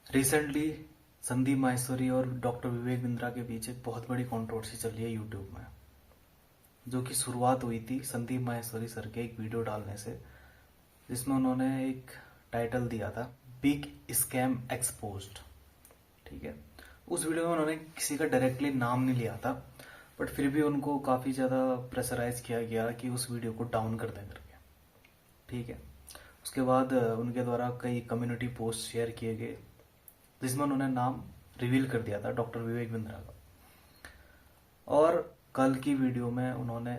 Recently Sandeep Maheshwari और doctor Vivek Bindra के बीच एक बहुत बड़ी कंट्रोवर्सी चल रही है यूट्यूब में, जो कि शुरुआत हुई थी संदीप माहेश्वरी सर के एक वीडियो डालने से, जिसमें उन्होंने एक टाइटल दिया था बिग स्कैम एक्सपोज्ड। ठीक है, उस वीडियो में उन्होंने किसी का डायरेक्टली नाम नहीं लिया था, बट फिर भी उनको काफ़ी ज़्यादा प्रेशराइज किया गया कि उस वीडियो को डाउन कर दें करके। ठीक है, उसके बाद उनके द्वारा कई कम्युनिटी पोस्ट शेयर किए गए जिसमें उन्होंने नाम रिवील कर दिया था डॉक्टर विवेक बिंद्रा का। और कल की वीडियो में उन्होंने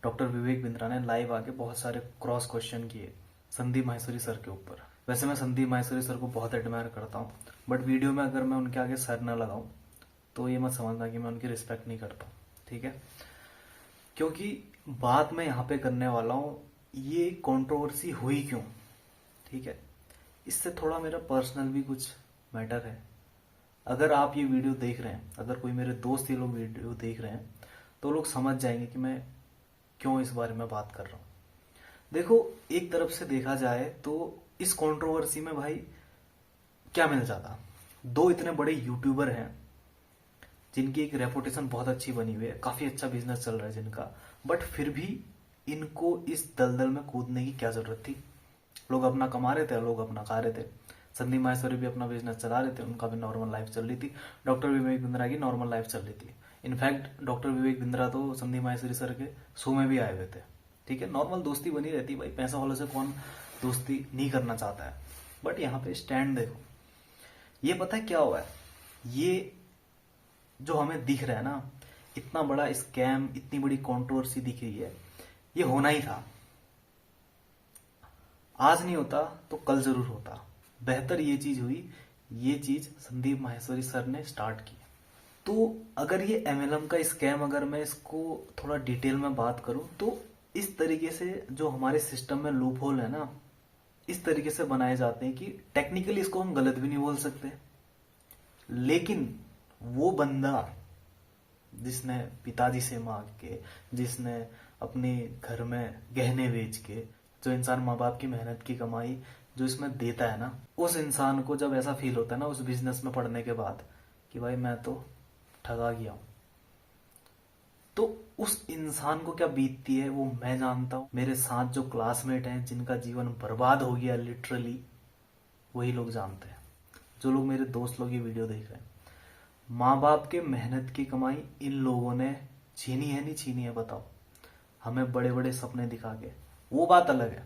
डॉक्टर विवेक बिंद्रा ने लाइव आके बहुत सारे क्रॉस क्वेश्चन किए संदीप माहेश्वरी सर के ऊपर। वैसे मैं संदीप माहेश्वरी सर को बहुत एडमायर करता हूँ, बट वीडियो में अगर मैं उनके आगे सर न लगाऊं तो ये मत समझना कि मैं उनकी रिस्पेक्ट नहीं करता हूँ। ठीक है, क्योंकि बात मैं यहाँ पे करने वाला हूँ ये कंट्रोवर्सी हुई क्यों। ठीक है, इससे थोड़ा मेरा पर्सनल भी कुछ मैटर है। अगर आप ये वीडियो देख रहे हैं, अगर कोई मेरे दोस्त ये लोग वीडियो देख रहे हैं, तो लोग समझ जाएंगे कि मैं क्यों इस बारे में बात कर रहा हूँ। देखो, एक तरफ से देखा जाए तो इस कंट्रोवर्सी में भाई क्या मिल जाता। दो इतने बड़े यूट्यूबर हैं जिनकी एक रेपुटेशन बहुत अच्छी बनी हुई है, काफी अच्छा बिजनेस चल रहा है जिनका, बट फिर भी इनको इस दलदल में कूदने की क्या जरूरत थी। लोग अपना कमा रहे थे, लोग अपना खा रहे थे। संदीप माहेश्वरी भी अपना बिजनेस चला रहे थे, उनका भी नॉर्मल लाइफ चल रही थी। डॉक्टर विवेक बिंद्रा की नॉर्मल लाइफ चल रही थी। इनफैक्ट डॉक्टर विवेक बिंद्रा तो संदीप माहेश्वरी सर के शो में भी आए हुए थे। ठीक है, नॉर्मल दोस्ती बनी रहती भाई, पैसा वालों से कौन दोस्ती नहीं करना चाहता है। बट यहाँ पे स्टैंड देखो, ये पता है क्या हुआ है, ये जो हमें दिख रहा है ना, इतना बड़ा स्कैम, इतनी बड़ी कंट्रोवर्सी दिख रही है, ये होना ही था। आज नहीं होता तो कल जरूर होता। बेहतर ये चीज हुई, ये चीज संदीप माहेश्वरी सर ने स्टार्ट की। तो अगर ये एमएलएम का स्कैम, अगर मैं इसको थोड़ा डिटेल में बात करूं, तो इस तरीके से जो हमारे सिस्टम में लूप होल है ना, इस तरीके से बनाए जाते हैं कि टेक्निकली इसको हम गलत भी नहीं बोल सकते, लेकिन वो बंदा जिसने पिताजी से मांग के, जिसने अपने घर में गहने बेच के, जो इंसान माँ बाप की मेहनत की कमाई जो इसमें देता है ना, उस इंसान को जब ऐसा फील होता है ना उस बिजनेस में पढ़ने के बाद कि भाई मैं तो ठगा गया हूं, तो उस इंसान को क्या बीतती है वो मैं जानता हूं। मेरे साथ जो क्लासमेट हैं जिनका जीवन बर्बाद हो गया लिटरली, वही लोग जानते हैं, जो लोग मेरे दोस्त लोग ये वीडियो देख रहे हैं। माँ बाप के मेहनत की कमाई इन लोगों ने छीनी है नहीं छीनी है बताओ, हमें बड़े बड़े सपने दिखा के, वो बात अलग है।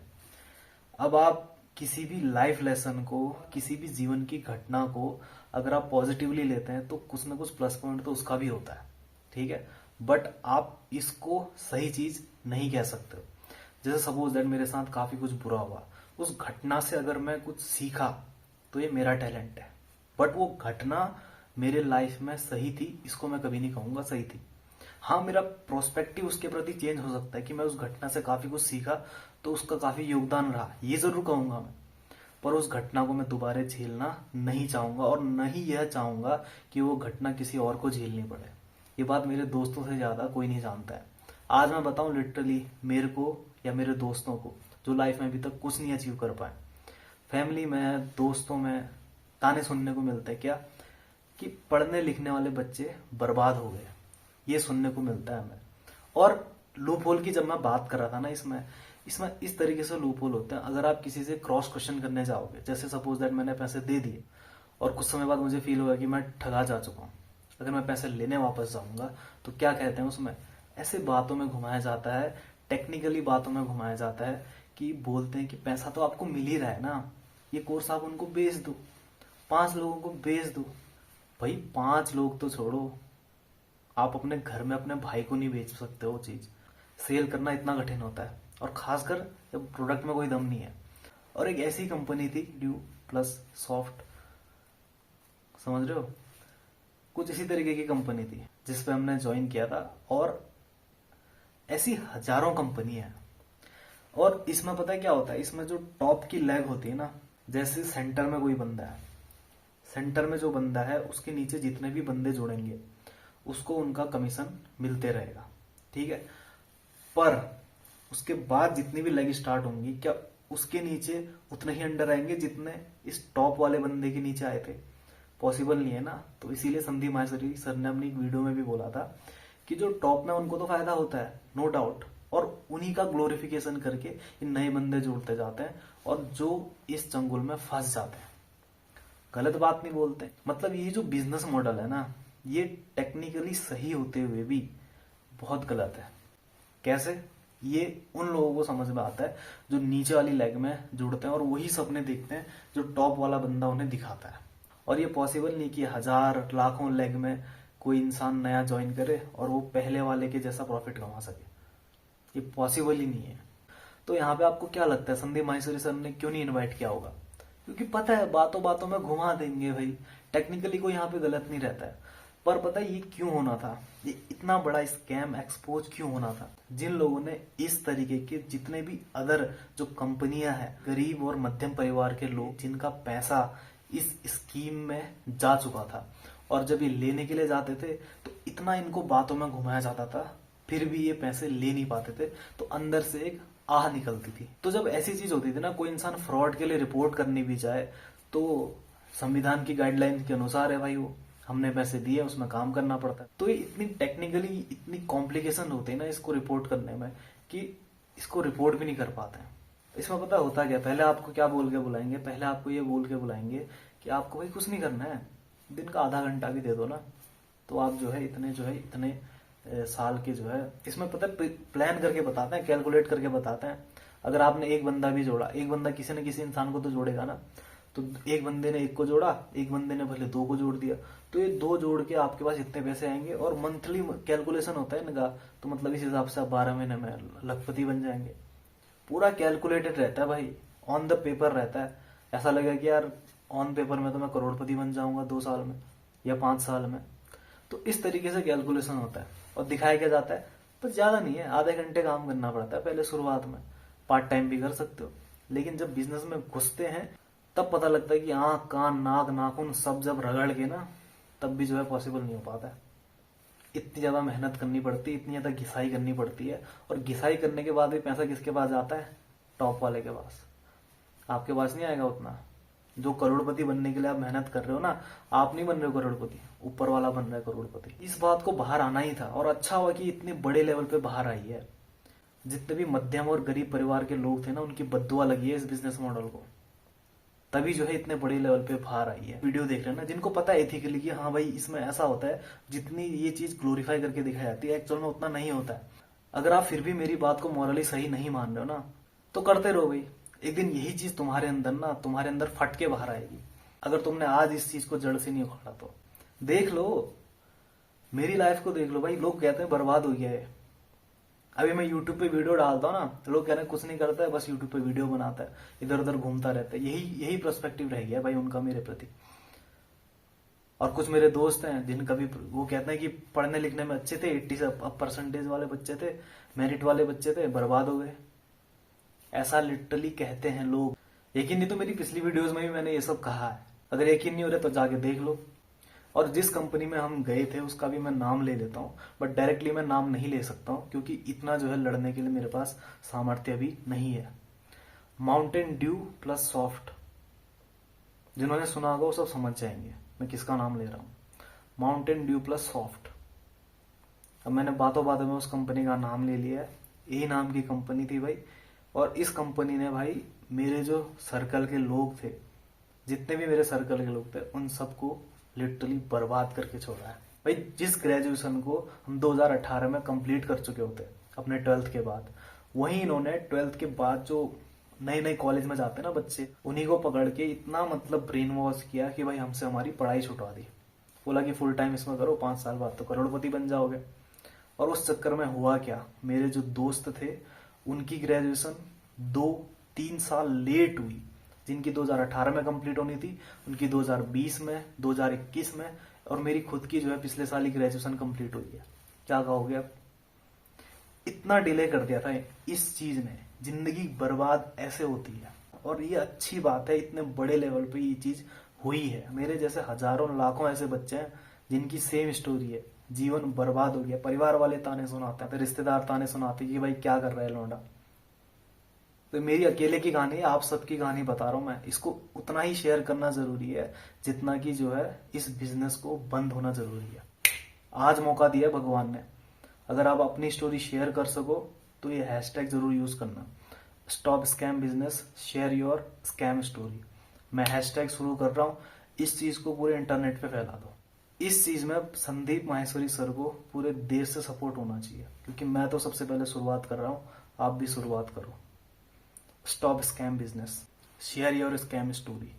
अब आप किसी भी लाइफ लेसन को, किसी भी जीवन की घटना को अगर आप पॉजिटिवली लेते हैं तो कुछ ना कुछ प्लस पॉइंट तो उसका भी होता है। ठीक है, बट आप इसको सही चीज नहीं कह सकते हो। जैसे सपोज दैट मेरे साथ काफी कुछ बुरा हुआ, उस घटना से अगर मैं कुछ सीखा तो ये मेरा टैलेंट है, बट वो घटना मेरे लाइफ में सही थी इसको मैं कभी नहीं कहूंगा सही थी। हाँ, मेरा प्रोस्पेक्टिव उसके प्रति चेंज हो सकता है कि मैं उस घटना से काफी कुछ सीखा, तो उसका काफी योगदान रहा, ये जरूर कहूंगा मैं। पर उस घटना को मैं दोबारा झेलना नहीं चाहूंगा, और नहीं यह चाहूंगा कि वो घटना किसी और को झेलनी पड़े। ये बात मेरे दोस्तों से ज्यादा कोई नहीं जानता है। आज मैं बताऊं लिटरली, मेरे को या मेरे दोस्तों को जो लाइफ में अभी तक कुछ नहीं अचीव कर पाए, फैमिली में, दोस्तों में ताने सुनने को मिलते हैं क्या, कि पढ़ने लिखने वाले बच्चे बर्बाद हो गए, ये सुनने को मिलता है हमें। और लूप होल की जब मैं बात कर रहा था ना, इसमें इसमें इस तरीके से लूप होल होते हैं। अगर आप किसी से क्रॉस क्वेश्चन करने जाओगे, जैसे सपोज दैट मैंने पैसे दे दिए और कुछ समय बाद मुझे फील होगा कि मैं ठगा जा चुका हूं, अगर मैं पैसे लेने वापस जाऊंगा तो क्या कहते हैं उसमें, ऐसे बातों में घुमाया जाता है, टेक्निकली बातों में घुमाया जाता है कि बोलते हैं कि पैसा तो आपको मिल ही रहा है ना, ये कोर्स आप उनको बेच दो, 5 लोगों को बेच दो। भाई 5 लोग तो छोड़ो, आप अपने घर में अपने भाई को नहीं बेच सकते हो चीज। सेल करना इतना कठिन होता है, और खासकर जब प्रोडक्ट में कोई दम नहीं है। और एक ऐसी कंपनी थी ड्यू प्लस सॉफ्ट, समझ रहे हो, कुछ इसी तरीके की कंपनी थी जिसपे हमने ज्वाइन किया था। और ऐसी हजारों कंपनी है, और इसमें पता है क्या होता है, इसमें जो टॉप की लैग होती है ना, जैसे सेंटर में कोई बंदा है, सेंटर में जो बंदा है उसके नीचे जितने भी बंदे जुड़ेंगे उसको उनका कमीशन मिलते रहेगा। ठीक है, पर उसके बाद जितनी भी लेग स्टार्ट होंगी, क्या उसके नीचे उतने ही अंडर आएंगे जितने इस टॉप वाले बंदे के नीचे आए थे। पॉसिबल नहीं है ना। तो इसीलिए संदीप माहेश्वरी सर ने अपनी एक वीडियो में भी बोला था कि जो टॉप में उनको तो फायदा होता है, नो डाउट, और उन्हीं का ग्लोरिफिकेशन करके इन नए बंदे जोड़ते जाते हैं और जो इस चंगुल में फंस जाते हैं, गलत बात नहीं बोलते। मतलब ये जो बिजनेस मॉडल है ना, ये टेक्निकली सही होते हुए भी बहुत गलत है। कैसे? ये उन लोगों को समझ में आता है जो नीचे वाली लेग में जुड़ते हैं और वही सपने देखते हैं जो टॉप वाला बंदा उन्हें दिखाता है। और ये पॉसिबल नहीं कि हजार लाखों लेग में कोई इंसान नया ज्वाइन करे और वो पहले वाले के जैसा प्रॉफिट कमा सके, ये पॉसिबल ही नहीं है। तो यहाँ पे आपको क्या लगता है संदीप माहेश्वरी सर ने क्यों नहीं इनवाइट किया होगा? क्योंकि पता है बातों बातों में घुमा देंगे भाई, टेक्निकली कोई यहाँ पे गलत नहीं रहता है। पर पता है ये क्यों होना था, ये इतना बड़ा स्कैम एक्सपोज क्यों होना था? जिन लोगों ने इस तरीके के जितने भी अदर जो कंपनियां हैं, गरीब और मध्यम परिवार के लोग जिनका पैसा इस स्कीम में जा चुका था, और जब ये लेने के लिए जाते थे तो इतना इनको बातों में घुमाया जाता था, फिर भी ये पैसे ले नहीं पाते थे, तो अंदर से एक आह निकलती थी। तो जब ऐसी चीज होती थी ना, कोई इंसान फ्रॉड के लिए रिपोर्ट करने भी जाए तो संविधान की गाइडलाइन के अनुसार है भाई, वो हमने पैसे दिए, उसमें काम करना पड़ता है। तो ये इतनी टेक्निकली इतनी कॉम्प्लिकेशन होती है ना इसको रिपोर्ट करने में कि इसको रिपोर्ट भी नहीं कर पाते हैं। इसमें पता होता क्या, पहले आपको क्या बोल के बुलाएंगे, पहले आपको ये बोल के बुलाएंगे कि आपको भाई कुछ नहीं करना है, दिन का आधा घंटा भी दे दो ना, तो आप जो है इतने साल के जो है, इसमें पता प्लान करके बताते हैं, कैलकुलेट करके बताते हैं। अगर आपने एक बंदा भी जोड़ा, एक बंदा किसी न किसी इंसान को तो जोड़ेगा ना, तो एक बंदे ने एक को जोड़ा, एक बंदे ने भले दो को जोड़ दिया, तो ये दो जोड़ के आपके पास इतने पैसे आएंगे, और मंथली कैलकुलेशन होता है इनका, तो मतलब इस हिसाब से आप 12 महीने में लखपति बन जाएंगे। पूरा कैलकुलेटेड रहता है भाई, ऑन द पेपर रहता है। ऐसा लगेगा कि यार ऑन पेपर में तो मैं करोड़पति बन जाऊंगा 2 साल में या 5 साल में। तो इस तरीके से कैलकुलेशन होता है और दिखाया क्या जाता है, तो ज्यादा नहीं है, आधे घंटे काम करना पड़ता है पहले शुरुआत में, पार्ट टाइम भी कर सकते हो। लेकिन जब बिजनेस में घुसते हैं तब पता लगता है कि आंख कान नाक नाखून सब जब रगड़ के ना, तब भी जो है पॉसिबल नहीं हो पाता है। इतनी ज्यादा मेहनत करनी पड़ती है, इतनी ज्यादा घिसाई करनी पड़ती है, और घिसाई करने के बाद भी पैसा किसके पास जाता है? टॉप वाले के पास। आपके पास नहीं आएगा उतना। जो करोड़पति बनने के लिए आप मेहनत कर रहे हो ना, आप नहीं बन रहे हो करोड़पति, ऊपर वाला बन रहा है करोड़पति। इस बात को बाहर आना ही था, और अच्छा हुआ कि इतने बड़े लेवल पे बाहर आई है। जितने भी मध्यम और गरीब परिवार के लोग थे ना, उनकी बद्दुआ लगी है इस बिजनेस मॉडल को, तभी जो है इतने बड़े लेवल पे बाहर आई है। वीडियो देख रहे हैं ना, जिनको पता है एथिकली कि हाँ भाई इसमें ऐसा होता है, जितनी ये चीज ग्लोरीफाई करके दिखाई जाती है एक्चुअल में उतना नहीं होता है। अगर आप फिर भी मेरी बात को मॉरली सही नहीं मान रहे हो ना, तो करते रहो भाई, एक दिन यही चीज तुम्हारे अंदर फट के बाहर आएगी। अगर तुमने आज इस चीज को जड़ से नहीं उखाड़ा तो देख लो, मेरी लाइफ को देख लो भाई। लोग कहते हैं बर्बाद हो गया है, अभी मैं यूट्यूब पे वीडियो डालता हूँ ना, लोग कह रहे हैं कुछ नहीं करता है, बस यूट्यूब पे वीडियो बनाता है, इधर उधर घूमता रहता है। यही पर्सपेक्टिव रह गया भाई उनका मेरे प्रति। और कुछ मेरे दोस्त हैं जिनका भी वो कहते हैं कि पढ़ने लिखने में अच्छे थे, 80% वाले बच्चे थे, मेरिट वाले बच्चे थे, बर्बाद हो गए। ऐसा लिटरली कहते हैं लोग। यकीन नहीं तो मेरी पिछली वीडियोस में भी मैंने ये सब कहा है, अगर यकीन नहीं हो रहा तो जाके देख लो। और जिस कंपनी में हम गए थे उसका भी मैं नाम ले लेता हूँ, बट डायरेक्टली मैं नाम नहीं ले सकता हूँ क्योंकि इतना जो है लड़ने के लिए मेरे पास सामर्थ्य भी नहीं है। माउंटेन ड्यू प्लस सॉफ्ट, जिन्होंने सुना होगा वो सब समझ जाएंगे मैं किसका नाम ले रहा हूँ। Mountain Dew plus soft. अब मैंने बातों बातों में उस कंपनी का नाम ले लिया है, यही नाम की कंपनी थी भाई। और इस कंपनी ने भाई मेरे जो सर्कल के लोग थे, जितने भी मेरे सर्कल के लोग थे, उन सबको लिटरली बर्बाद करके छोड़ा है भाई। जिस ग्रेजुएशन को हम 2018 में कंप्लीट कर चुके होते अपने 12th के बाद, वहीं इन्होंने 12th के बाद जो नए नए कॉलेज में जाते हैं ना बच्चे, उन्हीं को पकड़ के इतना मतलब ब्रेन वॉश किया कि भाई हमसे हमारी पढ़ाई छुटवा दी। बोला कि फुल टाइम इसमें करो, 5 साल बाद तो करोड़पति बन जाओगे। और उस चक्कर में हुआ क्या, मेरे जो दोस्त थे उनकी ग्रेजुएशन 2-3 साल लेट हुई। जिनकी 2018 में कंप्लीट होनी थी उनकी 2020 में, 2021 में, और मेरी खुद की जो है पिछले साल ही ग्रेजुएशन कंप्लीट हुई है। क्या कहोगे आप? इतना डिले कर दिया था इस चीज ने। जिंदगी बर्बाद ऐसे होती है, और ये अच्छी बात है इतने बड़े लेवल पे ये चीज हुई है। मेरे जैसे हजारों लाखों ऐसे बच्चे हैं जिनकी सेम स्टोरी है, जीवन बर्बाद हो गया। परिवार वाले ताने सुनाते हैं, रिश्तेदार ताने सुनाते कि भाई क्या कर रहा है लौंडा। तो मेरी अकेले की कहानी है, आप सबकी कहानी बता रहा हूं मैं। इसको उतना ही शेयर करना जरूरी है जितना कि जो है इस बिजनेस को बंद होना जरूरी है। आज मौका दिया है भगवान ने, अगर आप अपनी स्टोरी शेयर कर सको तो ये हैशटैग जरूर यूज करना, stop scam business, share your scam story. मैं हैशटैग शुरू कर रहा हूं, इस चीज को पूरे इंटरनेट पे फैला दो। इस चीज में संदीप माहेश्वरी सर को पूरे देश से सपोर्ट होना चाहिए, क्योंकि मैं तो सबसे पहले शुरुआत कर रहा हूं, आप भी शुरुआत करो। Stop scam business, share your scam story.